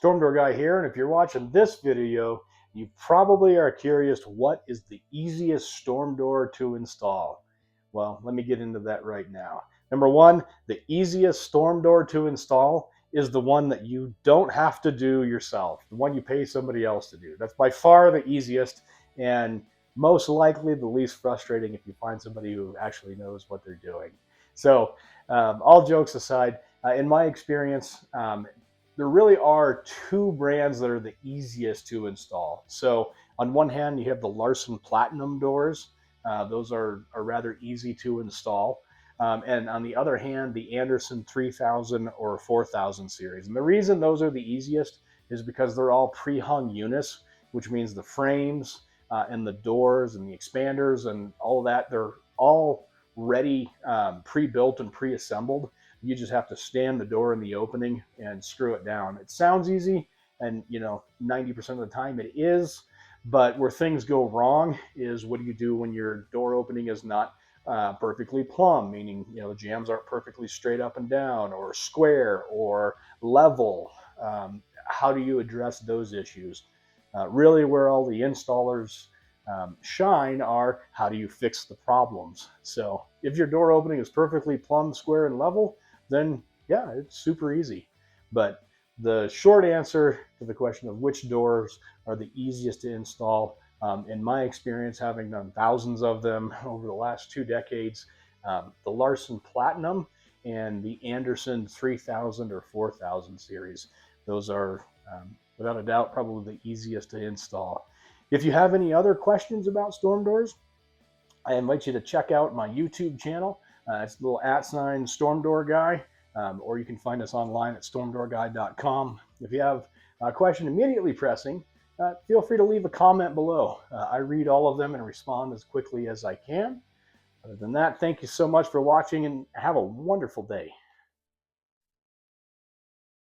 Storm Door Guy here, and if you're watching this video, you probably are curious what is the easiest storm door to install. Well, let me get into that right now. Number one, the easiest storm door to install is the one that you don't have to do yourself, the one you pay somebody else to do. That's by far the easiest and most likely the least frustrating if you find somebody who actually knows what they're doing. So, all jokes aside, in my experience, there really are two brands that are the easiest to install. So on one hand, you have the Larson Platinum doors. Those are rather easy to install. And on the other hand, the Andersen 3000 or 4000 series. And the reason those are the easiest is because they're all pre-hung units, which means the frames and the doors and the expanders and all of that, they're all ready, pre-built and pre-assembled. You just have to stand the door in the opening and screw it down. It sounds easy, and 90% of the time it is, but where things go wrong is what do you do when your door opening is not perfectly plumb, meaning the jambs aren't perfectly straight up and down or square or level. How do you address those issues? Really where all the installers shine are how do you fix the problems. So if your door opening is perfectly plumb, square, and level, then yeah, it's super easy. But the short answer to the question of which doors are the easiest to install, in my experience, having done thousands of them over the last 2 decades, the Larson Platinum and the Andersen 3000 or 4000 series. Those are, without a doubt, probably the easiest to install. If you have any other questions about storm doors, I invite you to check out my YouTube channel. It's the little @ Storm Door Guy, or you can find us online at stormdoorguy.com. If you have a question immediately pressing, feel free to leave a comment below. I read all of them and respond as quickly as I can. Other than that, thank you so much for watching and have a wonderful day.